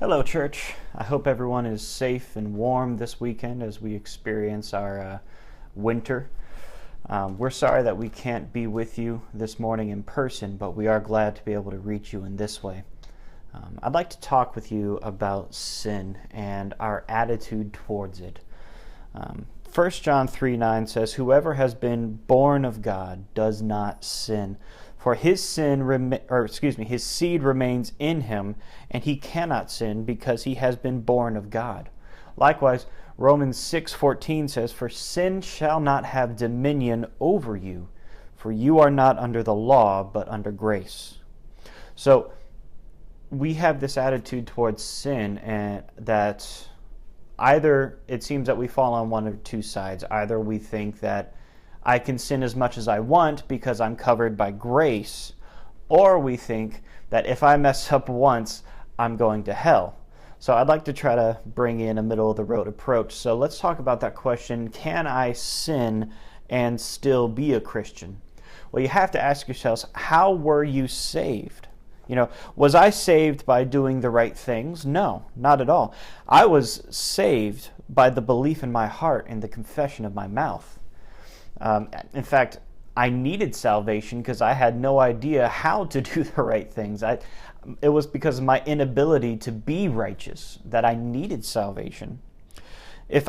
Hello, church. I hope everyone is safe and warm this weekend as we experience our winter. We're sorry that we can't be with you this morning in person, but we are glad to be able to reach you in this way. I'd like to talk with you about sin and our attitude towards it. 1 John 3:9 says, "Whoever has been born of God does not sin, for his seed remains in him, and he cannot sin because he has been born of God." Likewise, Romans 6:14 says, "For sin shall not have dominion over you, for you are not under the law, but under grace." So we have this attitude towards sin, and that either it seems that we fall on one or two sides. Either we think that I can sin as much as I want because I'm covered by grace, or we think that if I mess up once, I'm going to hell. So I'd like to try to bring in a middle-of-the-road approach. So let's talk about that question, can I sin and still be a Christian? Well, you have to ask yourselves, how were you saved? Was I saved by doing the right things? No, not at all. I was saved by the belief in my heart and the confession of my mouth. In fact, I needed salvation because I had no idea how to do the right things. It was because of my inability to be righteous that I needed salvation. If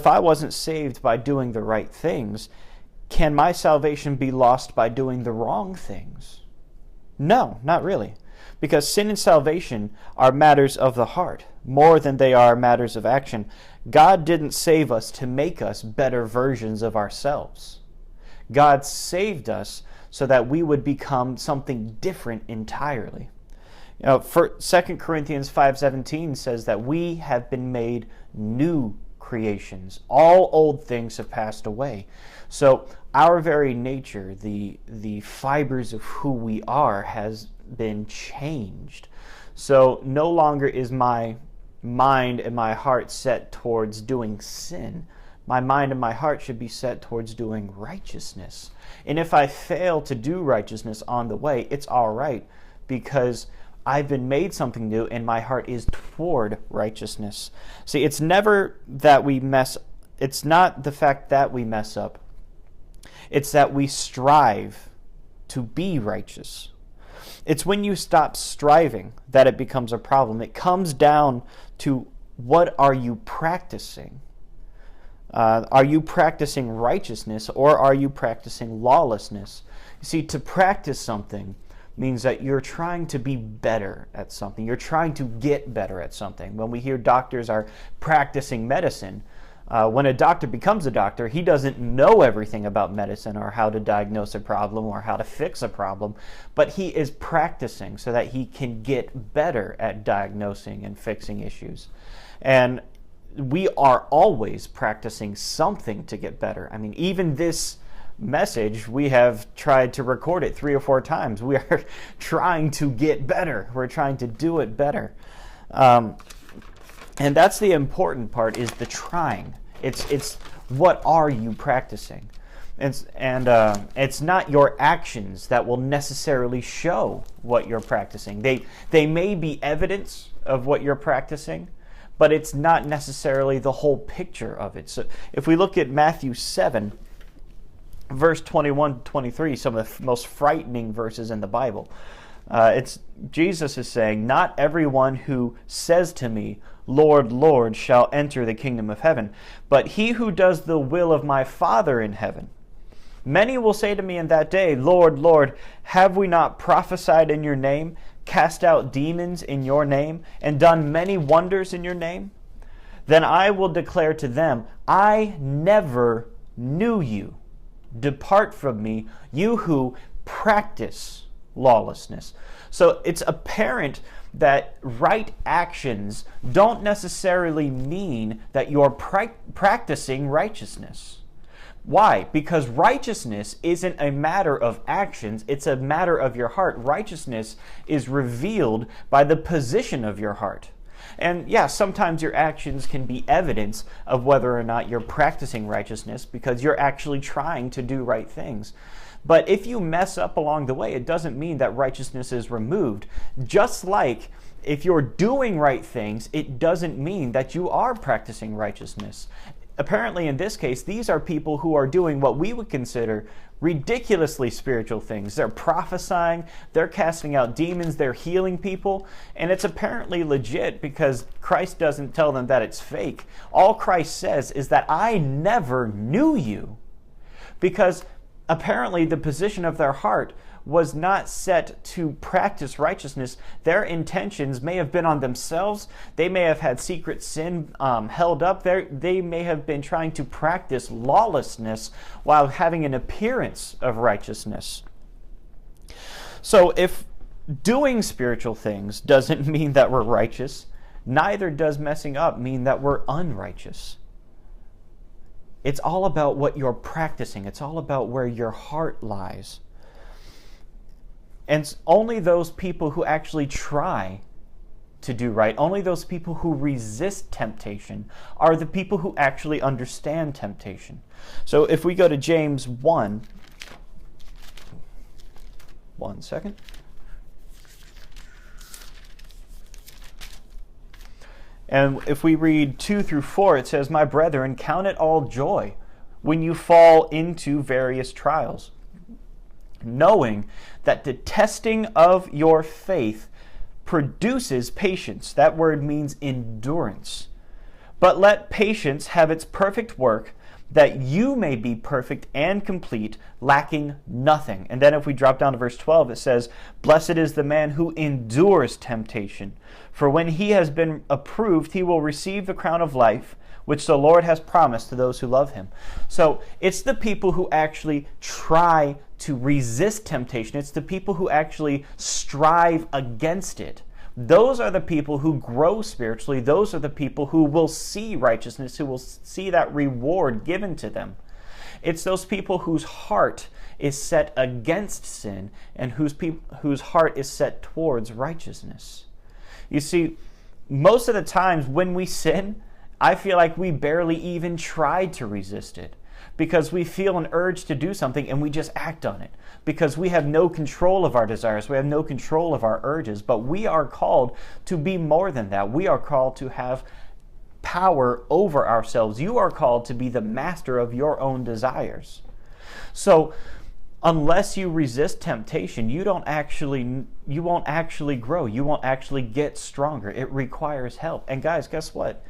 I wasn't saved by doing the right things, can my salvation be lost by doing the wrong things? No, not really. Because sin and salvation are matters of the heart more than they are matters of action. God didn't save us to make us better versions of ourselves. God saved us so that we would become something different entirely. For 2 Corinthians 5:17 says that we have been made new creations. All old things have passed away. So our very nature, the fibers of who we are, has been changed. So no longer is my mind and my heart set towards doing sin. My mind and my heart should be set towards doing righteousness. And if I fail to do righteousness on the way, it's all right, because I've been made something new and my heart is toward righteousness. See, it's never that it's not the fact that we mess up. It's that we strive to be righteous. It's when you stop striving that it becomes a problem. It comes down to, what are you practicing? Are you practicing righteousness, or are you practicing lawlessness? You see, to practice something means that you're trying to be better at something. You're trying to get better at something. When we hear doctors are practicing medicine, when a doctor becomes a doctor, he doesn't know everything about medicine or how to diagnose a problem or how to fix a problem, but he is practicing so that he can get better at diagnosing and fixing issues. And we are always practicing something to get better. I mean, even this message, we have tried to record it 3 or 4 times. We are trying to get better. We're trying to do it better. And that's the important part, is the trying. It's what are you practicing? And it's not your actions that will necessarily show what you're practicing. They may be evidence of what you're practicing, but it's not necessarily the whole picture of it. So if we look at Matthew 7, verse 21 to 23, some of the most frightening verses in the Bible. Jesus is saying, "Not everyone who says to me, 'Lord, Lord,' shall enter the kingdom of heaven, but he who does the will of my Father in heaven. Many will say to me in that day, 'Lord, Lord, have we not prophesied in your name, cast out demons in your name, and done many wonders in your name?' Then I will declare to them, 'I never knew you. Depart from me, you who practice lawlessness.'" So it's apparent that right actions don't necessarily mean that you're practicing righteousness. Why? Because righteousness isn't a matter of actions, it's a matter of your heart. Righteousness is revealed by the position of your heart. And yeah, sometimes your actions can be evidence of whether or not you're practicing righteousness, because you're actually trying to do right things. But if you mess up along the way, it doesn't mean that righteousness is removed. Just like if you're doing right things, it doesn't mean that you are practicing righteousness. Apparently, in this case, these are people who are doing what we would consider ridiculously spiritual things. They're prophesying, they're casting out demons, they're healing people, and it's apparently legit because Christ doesn't tell them that it's fake. All Christ says is that I never knew you, because apparently the position of their heart was not set to practice righteousness. Their intentions may have been on themselves. They may have had secret sin held up there. They may have been trying to practice lawlessness while having an appearance of righteousness. So if doing spiritual things doesn't mean that we're righteous, neither does messing up mean that we're unrighteous. It's all about what you're practicing. It's all about where your heart lies. And only those people who actually try to do right, only those people who resist temptation are the people who actually understand temptation. So if we go to James 1 second. And if we read 2 through 4, it says, "My brethren, count it all joy when you fall into various trials, knowing that the testing of your faith produces patience." That word means endurance. "But let patience have its perfect work, that you may be perfect and complete, lacking nothing." And then if we drop down to verse 12, it says, "Blessed is the man who endures temptation, for when he has been approved, he will receive the crown of life, which the Lord has promised to those who love him." So it's the people who actually try to resist temptation. It's the people who actually strive against it. Those are the people who grow spiritually. Those are the people who will see righteousness, who will see that reward given to them. It's those people whose heart is set against sin and whose heart is set towards righteousness. You see, most of the times when we sin, I feel like we barely even try to resist it, because we feel an urge to do something and we just act on it, because we have no control of our desires, we have no control of our urges. But we are called to be more than that. We are called to have power over ourselves. You are called to be the master of your own desires. So unless you resist temptation, you won't actually grow. You won't actually get stronger. It requires help. And guys, guess what?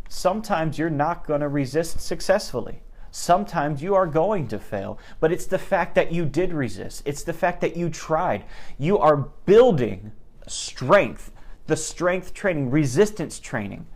Sometimes you're not going to resist successfully. Sometimes you are going to fail, but it's the fact that you did resist. It's the fact that you tried. You are building strength, the strength training, resistance training.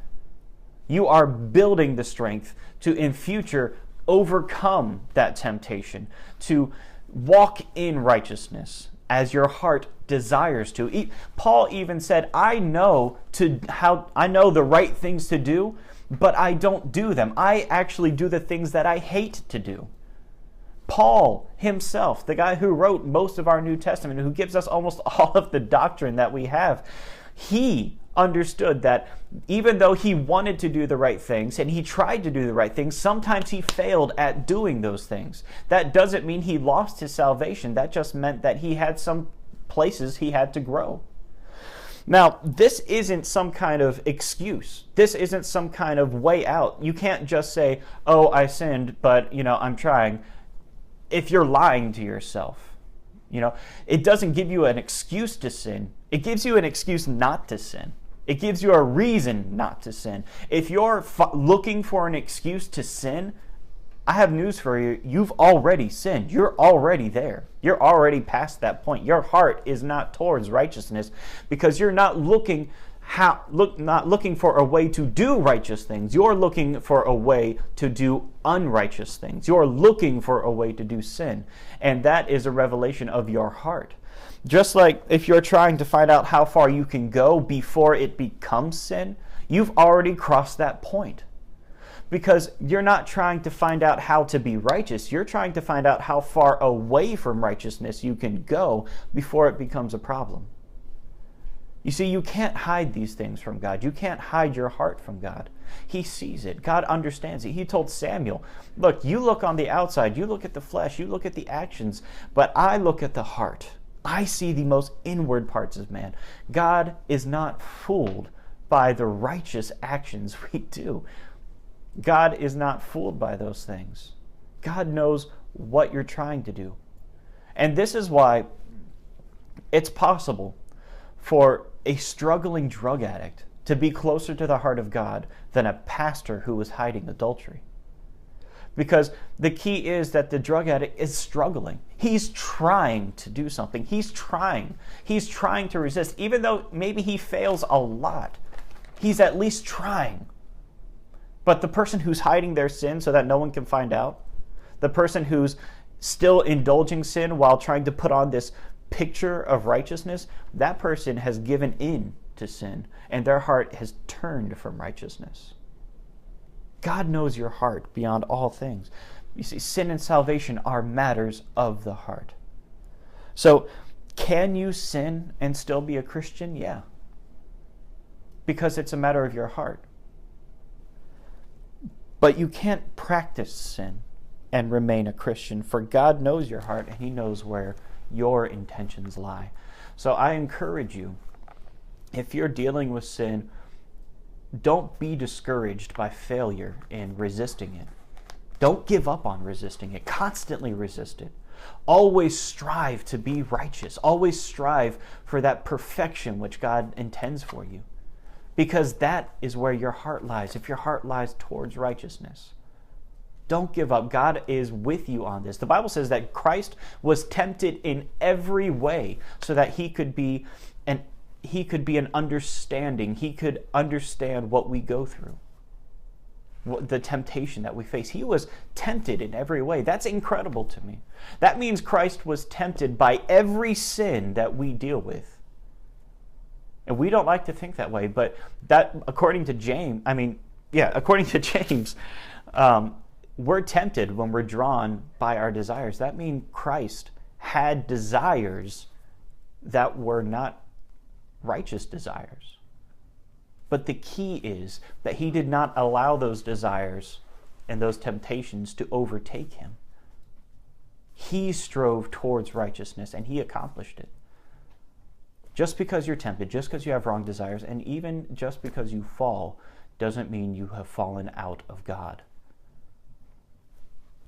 You are building the strength to, in future, overcome that temptation, to walk in righteousness as your heart desires to. Paul even said, I know the right things to do, but I don't do them. I actually do the things that I hate to do. Paul himself, the guy who wrote most of our New Testament, who gives us almost all of the doctrine that we have, he understood that even though he wanted to do the right things and he tried to do the right things, sometimes he failed at doing those things. That doesn't mean he lost his salvation. That just meant that he had some places he had to grow. Now, this isn't some kind of excuse. This isn't some kind of way out. You can't just say, oh, I sinned, but, I'm trying. If you're lying to yourself, it doesn't give you an excuse to sin. It gives you an excuse not to sin. It gives you a reason not to sin. If you're looking for an excuse to sin, I have news for you. You've already sinned. You're already there. You're already past that point. Your heart is not towards righteousness because you're not looking for a way to do righteous things. You're looking for a way to do unrighteous things. You're looking for a way to do sin. And that is a revelation of your heart. Just like if you're trying to find out how far you can go before it becomes sin, you've already crossed that point. Because you're not trying to find out how to be righteous. You're trying to find out how far away from righteousness you can go before it becomes a problem. You see, you can't hide these things from God. You can't hide your heart from God. He sees it. God understands it. He told Samuel, look, you look on the outside, you look at the flesh, you look at the actions, but I look at the heart. I see the most inward parts of man. God is not fooled by the righteous actions we do. God is not fooled by those things. God knows what you're trying to do. And this is why it's possible for a struggling drug addict to be closer to the heart of God than a pastor who is hiding adultery. Because the key is that the drug addict is struggling. He's trying to do something. He's trying to resist. Even though maybe he fails a lot, he's at least trying. But the person who's hiding their sin so that no one can find out, the person who's still indulging sin while trying to put on this picture of righteousness, that person has given in to sin and their heart has turned from righteousness. God knows your heart beyond all things. You see, sin and salvation are matters of the heart. So, can you sin and still be a Christian? Yeah. Because it's a matter of your heart. But you can't practice sin and remain a Christian, for God knows your heart and He knows where your intentions lie. So I encourage you, if you're dealing with sin, don't be discouraged by failure in resisting it. Don't give up on resisting it. Constantly resist it. Always strive to be righteous. Always strive for that perfection which God intends for you. Because that is where your heart lies. If your heart lies towards righteousness, don't give up. God is with you on this. The Bible says that Christ was tempted in every way so that he could be an understanding. He could understand what we go through, the temptation that we face. He was tempted in every way. That's incredible to me. That means Christ was tempted by every sin that we deal with. And we don't like to think that way, but that, according to James, we're tempted when we're drawn by our desires. That means Christ had desires that were not righteous desires. But the key is that He did not allow those desires and those temptations to overtake Him. He strove towards righteousness and He accomplished it. Just because you're tempted, just because you have wrong desires, and even just because you fall, doesn't mean you have fallen out of God.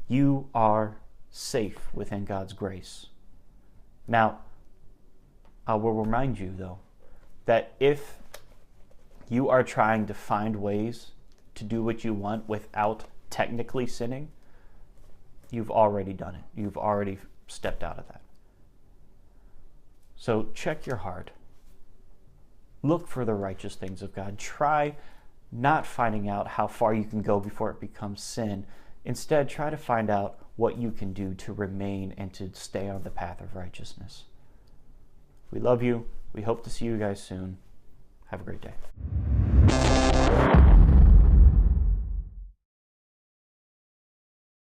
You are safe within God's grace. Now, I will remind you, though, that if you are trying to find ways to do what you want without technically sinning, you've already done it. You've already stepped out of that. So check your heart. Look for the righteous things of God. Try not finding out how far you can go before it becomes sin. Instead, try to find out what you can do to remain and to stay on the path of righteousness. We love you. We hope to see you guys soon. Have a great day.